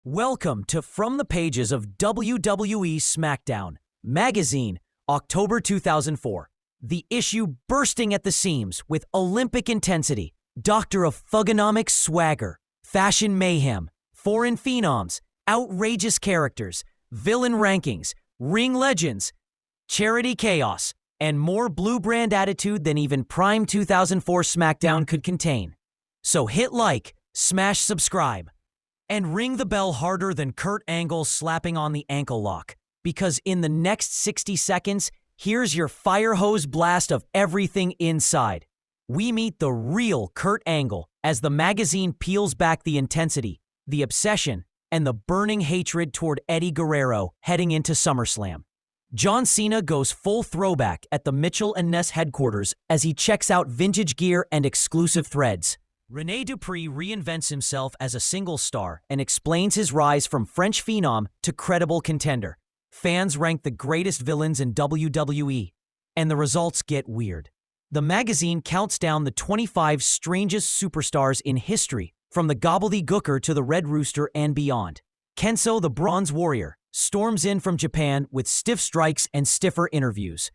Welcome to From the Pages of WWE SmackDown Magazine, October 2004. The issue bursting at the seams with Olympic intensity, Doctor of Thugonomics swagger, fashion mayhem, foreign phenoms, outrageous characters, villain rankings, ring legends, charity chaos, and more blue brand attitude than even prime 2004 SmackDown could contain. So hit like, smash subscribe, and ring the bell harder than Kurt Angle slapping on the ankle lock, because in the next 60 seconds, here's your fire hose blast of everything inside. We meet the real Kurt Angle as the magazine peels back the intensity, the obsession, and the burning hatred toward Eddie Guerrero heading into SummerSlam. John Cena goes full throwback at the Mitchell & Ness headquarters as he checks out vintage gear and exclusive threads. Rene Dupree reinvents himself as a single star and explains his rise from French phenom to credible contender. Fans rank the greatest villains in WWE, and the results get weird. The magazine counts down the 25 strangest superstars in history, from the gobbledygooker to the Red Rooster and beyond. Kenso the Bronze Warrior storms in from Japan with stiff strikes and stiffer interviews.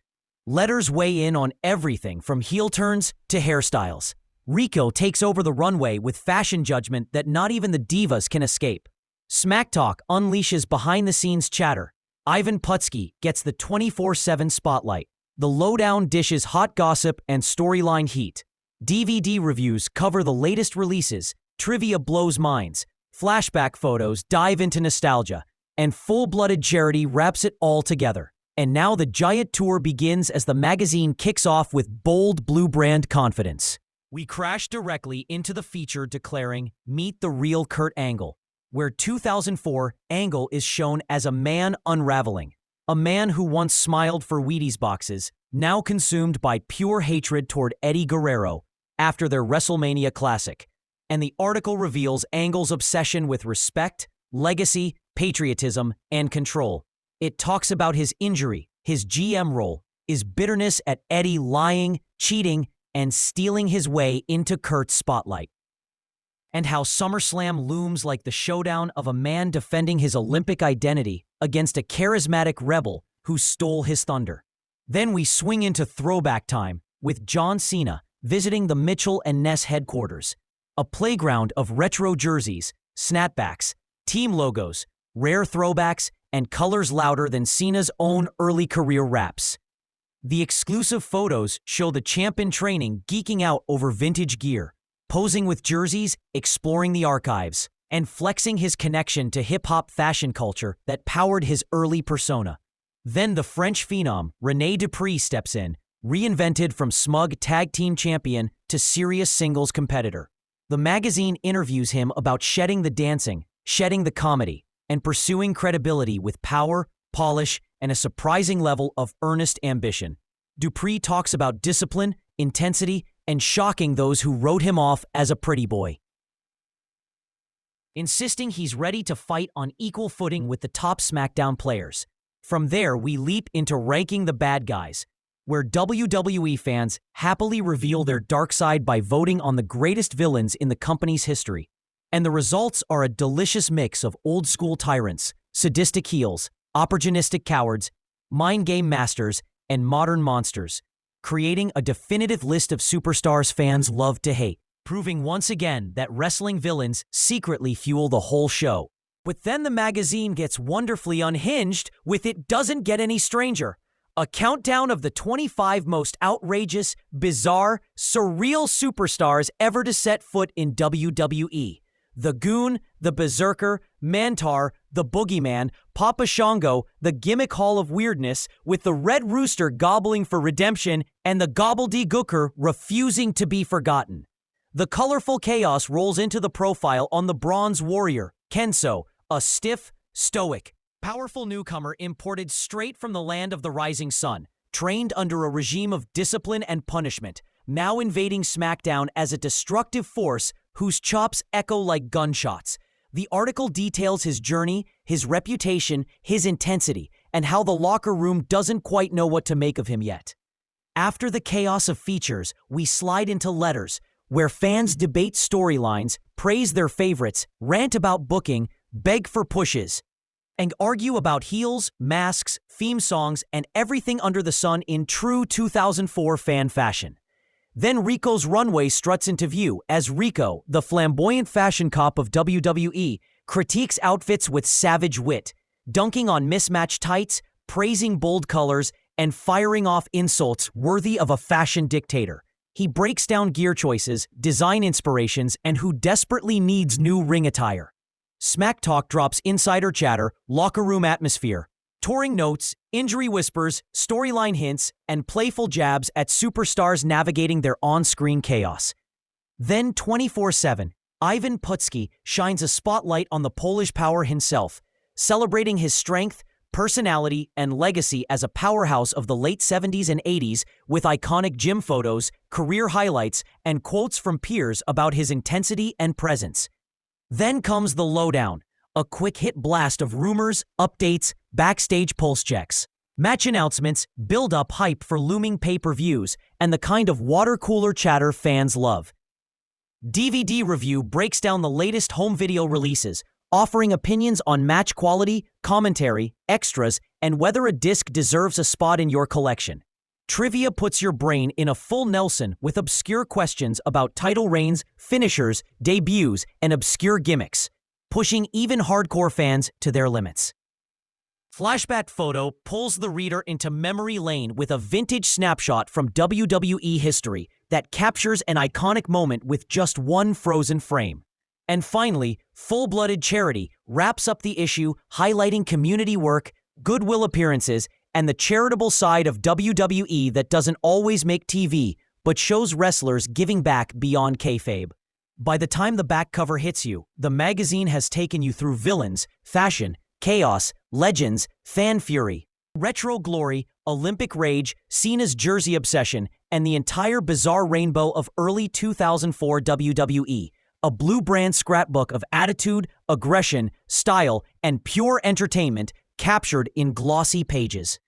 Letters weigh in on everything from heel turns to hairstyles. Rico takes over the runway with fashion judgment that not even the divas can escape. Smack Talk unleashes behind-the-scenes chatter. Ivan Putski gets the 24/7 spotlight. The Lowdown dishes hot gossip and storyline heat. DVD reviews cover the latest releases, trivia blows minds, flashback photos dive into nostalgia, and full-blooded charity wraps it all together. And now the giant tour begins as the magazine kicks off with bold blue brand confidence. We crash directly into the feature declaring, "Meet the real Kurt Angle," where 2004 Angle is shown as a man unraveling. A man who once smiled for Wheaties boxes, now consumed by pure hatred toward Eddie Guerrero after their WrestleMania classic. And the article reveals Angle's obsession with respect, legacy, patriotism, and control. It talks about his injury, his GM role, his bitterness at Eddie lying, cheating, and stealing his way into Kurt's spotlight, and how SummerSlam looms like the showdown of a man defending his Olympic identity against a charismatic rebel who stole his thunder. Then we swing into throwback time with John Cena visiting the Mitchell & Ness headquarters, a playground of retro jerseys, snapbacks, team logos, rare throwbacks, and colors louder than Cena's own early career raps. The exclusive photos show the champ in training geeking out over vintage gear, posing with jerseys, exploring the archives, and flexing his connection to hip-hop fashion culture that powered his early persona. Then the French phenom, Rene Dupree, steps in, reinvented from smug tag team champion to serious singles competitor. The magazine interviews him about shedding the dancing, shedding the comedy, and pursuing credibility with power, polish, and a surprising level of earnest ambition. Dupree talks about discipline, intensity, and shocking those who wrote him off as a pretty boy, insisting he's ready to fight on equal footing with the top SmackDown players. From there, we leap into ranking the bad guys, where WWE fans happily reveal their dark side by voting on the greatest villains in the company's history. And the results are a delicious mix of old-school tyrants, sadistic heels, opportunistic cowards, mind game masters, and modern monsters, creating a definitive list of superstars fans love to hate, proving once again that wrestling villains secretly fuel the whole show. But then the magazine gets wonderfully unhinged with It Doesn't Get Any Stranger, a countdown of the 25 most outrageous, bizarre, surreal superstars ever to set foot in WWE. The Goon, the Berserker, Mantar, the Boogeyman, Papa Shango, the Gimmick Hall of Weirdness, with the Red Rooster gobbling for redemption and the gobbledygooker refusing to be forgotten. The colorful chaos rolls into the profile on the Bronze Warrior, Kenso, a stiff, stoic, powerful newcomer imported straight from the land of the rising sun, trained under a regime of discipline and punishment, now invading SmackDown as a destructive force whose chops echo like gunshots. The article details his journey, his reputation, his intensity, and how the locker room doesn't quite know what to make of him yet. After the chaos of features, we slide into letters, where fans debate storylines, praise their favorites, rant about booking, beg for pushes, and argue about heels, masks, theme songs, and everything under the sun in true 2004 fan fashion. Then Rico's Runway struts into view as Rico, the flamboyant fashion cop of WWE, critiques outfits with savage wit, dunking on mismatched tights, praising bold colors, and firing off insults worthy of a fashion dictator. He breaks down gear choices, design inspirations, and who desperately needs new ring attire. Smack Talk drops insider chatter, locker room atmosphere, touring notes, injury whispers, storyline hints, and playful jabs at superstars navigating their on-screen chaos. Then 24/7, Ivan Putski shines a spotlight on the Polish power himself, celebrating his strength, personality, and legacy as a powerhouse of the late 70s and 80s with iconic gym photos, career highlights, and quotes from peers about his intensity and presence. Then comes the lowdown, a quick hit blast of rumors, updates, backstage pulse checks, match announcements, build-up hype for looming pay-per-views, and the kind of water-cooler chatter fans love. DVD Review breaks down the latest home video releases, offering opinions on match quality, commentary, extras, and whether a disc deserves a spot in your collection. Trivia puts your brain in a full Nelson with obscure questions about title reigns, finishers, debuts, and obscure gimmicks, pushing even hardcore fans to their limits. Flashback Photo pulls the reader into memory lane with a vintage snapshot from WWE history that captures an iconic moment with just one frozen frame. And finally, Full-Blooded Charity wraps up the issue, highlighting community work, goodwill appearances, and the charitable side of WWE that doesn't always make TV, but shows wrestlers giving back beyond kayfabe. By the time the back cover hits you, the magazine has taken you through villains, fashion, chaos, legends, fan fury, retro glory, Olympic rage, Cena's jersey obsession, and the entire bizarre rainbow of early 2004 WWE. A blue brand scrapbook of attitude, aggression, style, and pure entertainment captured in glossy pages.